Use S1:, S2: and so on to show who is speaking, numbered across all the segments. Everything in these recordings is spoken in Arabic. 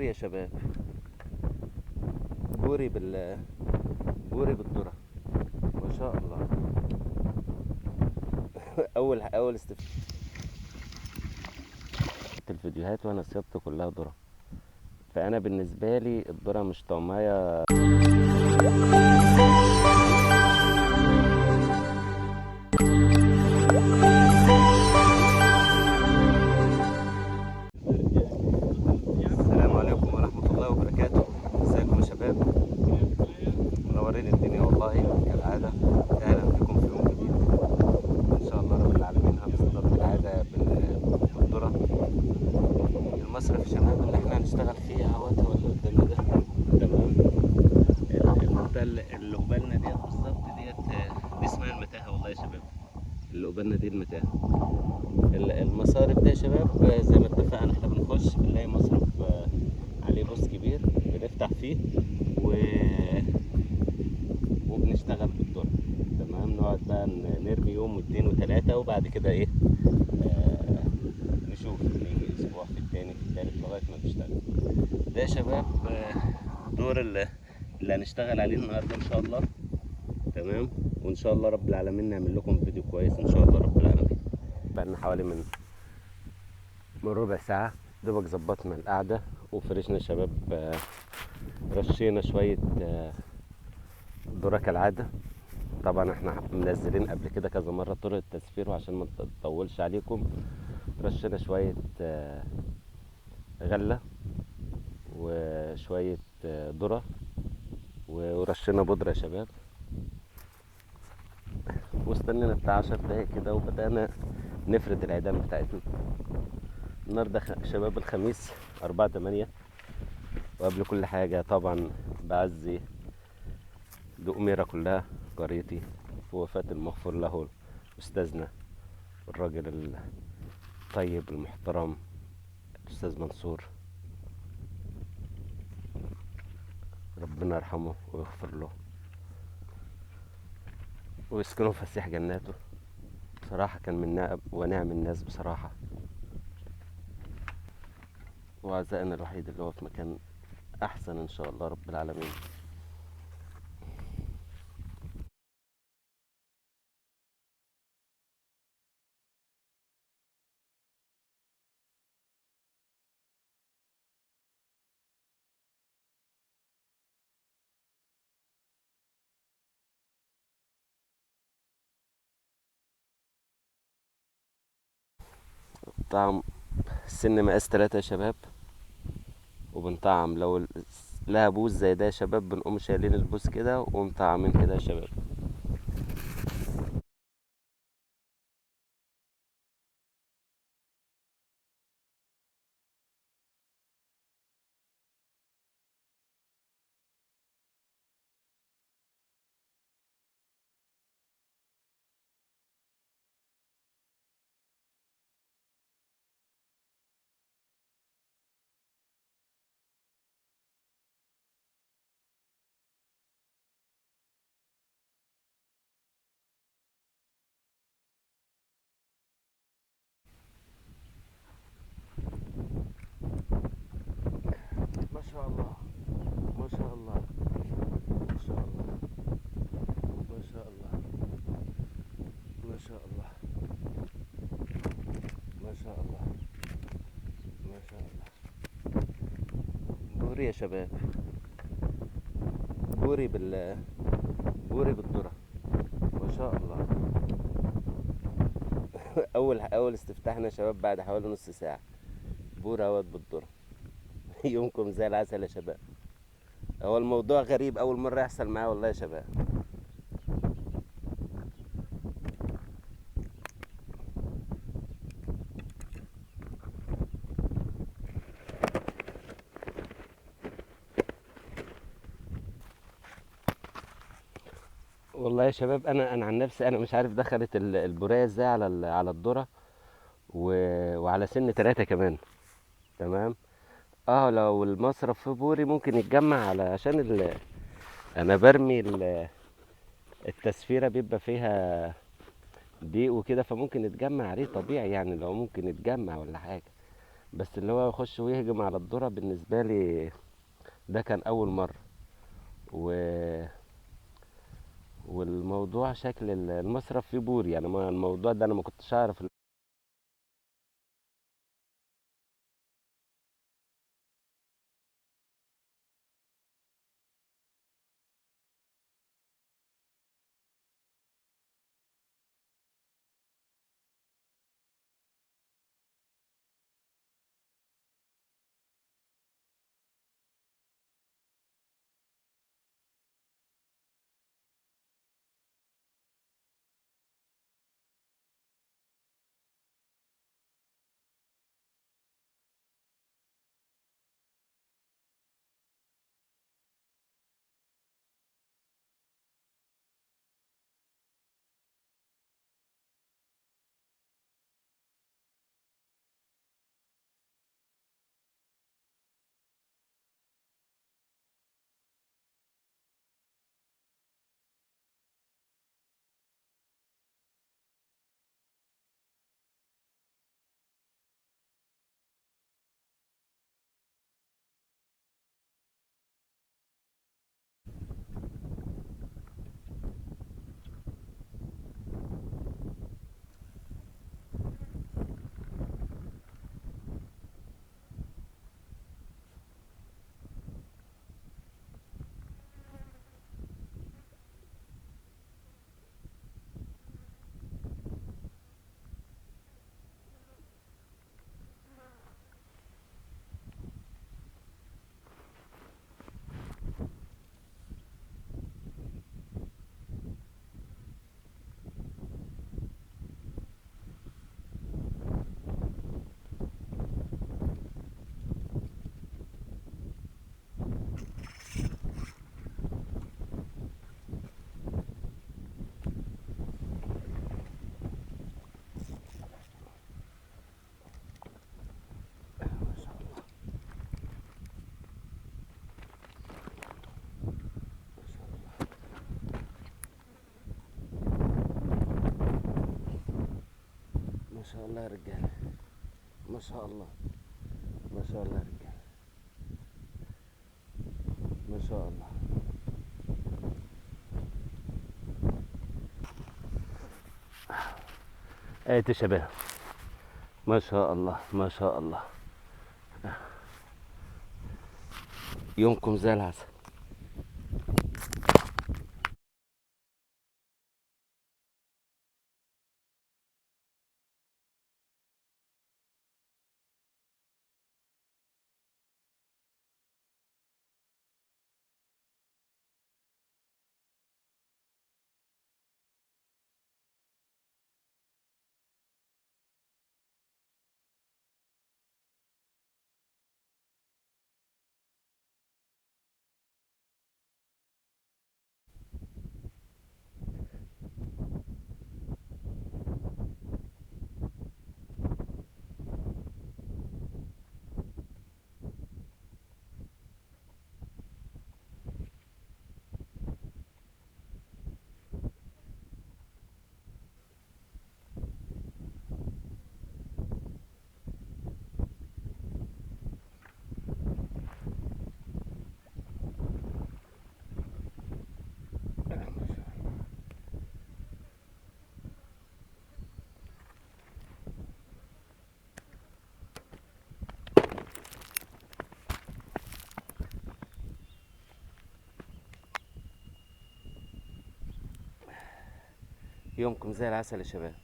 S1: بوري يا شباب. بوري بوري بالذرة. ما شاء الله. اول الفيديوهات وانا صيادتي كلها ذرة. فانا بالنسبة لي الذرة مش طعمية. السلام عليكم ورحمة الله وبركاته. ازيكم يا شباب؟ منورين الدنيا والله كالعادة. اهلا بكم في يوم جديد ان شاء الله رب العالمين. هنصطاد كالعادة بالذرة. المصرف يا شباب اللي احنا هنشتغل فيه اهوت هو اللي قدامنا ده. تمام. المنطقة اللي قبالنا ديت بالظبط دي اسمها المتاهة والله يا شباب. اللي قبالنا دي المتاهة. المصارف ده يا شباب زي ما اتفقنا احنا بنخش بنلاقي مصرف عليه بوس كبير بنفتح فيه وبنشتغل بالذرة. تمام. نقعد بقى نرمي يوم واثنين وثلاثة وبعد كده ايه آه نشوف نيجي اسبوع في التاني في التالت لغاية ما نشتغل. ده يا شباب الدور اللي هنشتغل عليه النهارده ان شاء الله. تمام. وان شاء الله رب العالمين نعمل لكم فيديو كويس ان شاء الله رب العالمين. بقالنا حوالي من ربع ساعة دوبك ظبطنا القعدة وفرشنا يا شباب. رشينا شوية ذرة كالعادة. طبعا احنا منزلين قبل كده كذا مرة طرق التسفير وعشان ما نطولش عليكم رشينا شوية غلة وشوية ذرة ورشينا بودرة يا شباب. واستنينا بتاع 10 دقايق كده وبدأنا نفرد العيدان بتاعتنا. النهارده شباب الخميس 4/8. وقبل كل حاجة طبعا بعزي لأميرة كلها قريتي في وفاة المغفور له أستاذنا الراجل الطيب المحترم الأستاذ منصور. ربنا يرحمه ويغفر له ويسكنه فسيح جناته. بصراحة كان من نعم ونعم الناس بصراحة. وعزائنا الوحيد اللي هو في مكان أحسن إن شاء الله رب العالمين. طعم السن مقاس 3 يا شباب. وبنطعم لو لها بوز زي ده يا شباب بنقوم شايلين البوز كده ومطعمين كده يا شباب. ما شاء الله. ما شاء الله. ما شاء الله. ما شاء الله. ما شاء الله. ما شاء الله. ما شاء الله. بوري يا شباب. بوري بوري بالذرة. ما شاء الله. اول استفتاحنا يا شباب بعد حوالي نص ساعة. بوري اهوت بالذرة. يومكم زي العسل يا شباب. هو الموضوع غريب اول مرة يحصل معايا والله يا شباب. والله يا شباب انا عن نفسي انا مش عارف دخلت البورية ازاي على الذرة وعلى سن 3 كمان. تمام. اه لو المصرف في بوري ممكن يتجمع على عشان انا برمي التسفيرة بيبقى فيها دقيق وكده فممكن يتجمع عليه طبيعي يعني لو ممكن يتجمع ولا حاجة. بس اللي هو يخش ويهجم على الذرة بالنسبة لي ده كان أول مرة. و... والموضوع شكل المصرف فيه بور، يعني ما الموضوع ده أنا ما كنتش أعرف. ما شاء الله يا رجالة، ما شاء الله، ما شاء الله يا رجالة، ما شاء الله. ايه يا شباب، ما شاء الله، ما شاء الله. يومكم زي العسل. يومكم زي العسل يا شباب.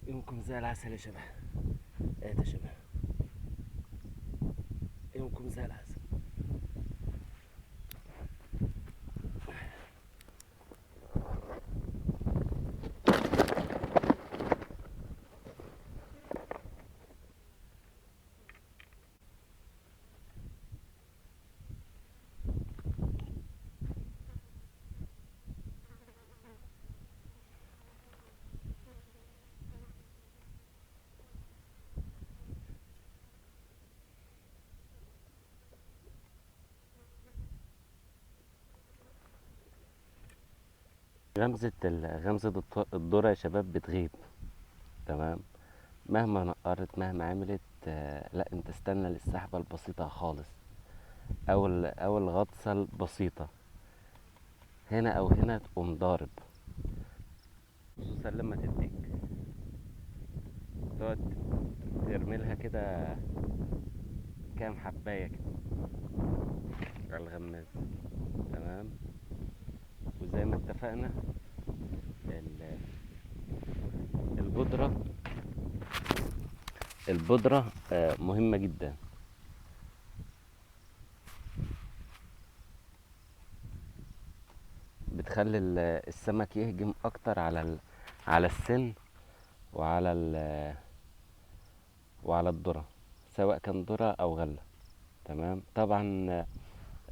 S1: يومكم زي العسل يا شباب. ايه يا شباب، يومكم زي العسل. غمزة الذرة يا شباب بتغيب. تمام. مهما نقرت مهما عملت، لا انت استنى للسحبة البسيطة خالص، او الغطسة البسيطة هنا او هنا تقوم ضارب. خصوصا لما تديك تقعد ترمي لها كده كام حباية كده على الغماز. تمام. وزي ما اتفقنا ال- البودرة البودرة مهمة جدا. بتخلي السمك يهجم اكتر على السن وعلى وعلى الذرة، سواء كان ذرة او غلة. تمام. طبعا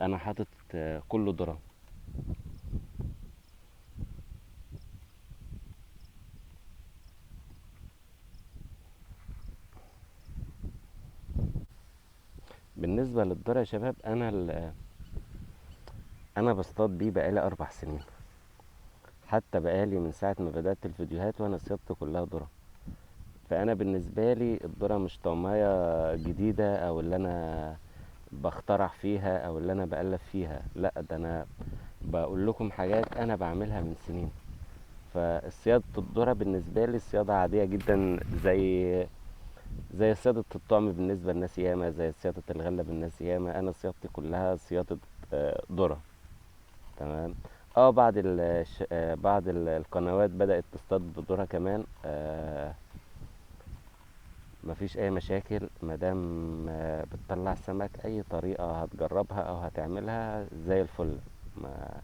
S1: انا حاطط كله ذرة. بالنسبة للذرة يا شباب، انا بصطاد بيه بقالي 4 سنين، حتى بقالي من ساعة ما بدأت الفيديوهات وانا صيادتي كلها ذرة. فانا بالنسبة لي الذرة مش طعمية جديدة او اللي انا بخترع فيها او اللي انا بألف فيها، لا ده انا بقول لكم حاجات انا بعملها من سنين. فصيادة الذرة بالنسبة لي صيادة عادية جدا، زي صيادة الطعم بالنسبة لناس ياما، زي صيادة الغلة بالناس ياما. انا صيادتي كلها صيادة ذرة. تمام. بعض القنوات بدأت تصطاد بذرة كمان. مفيش اي مشاكل مادام بتطلع سمك. اي طريقة هتجربها او هتعملها زي الفل. ما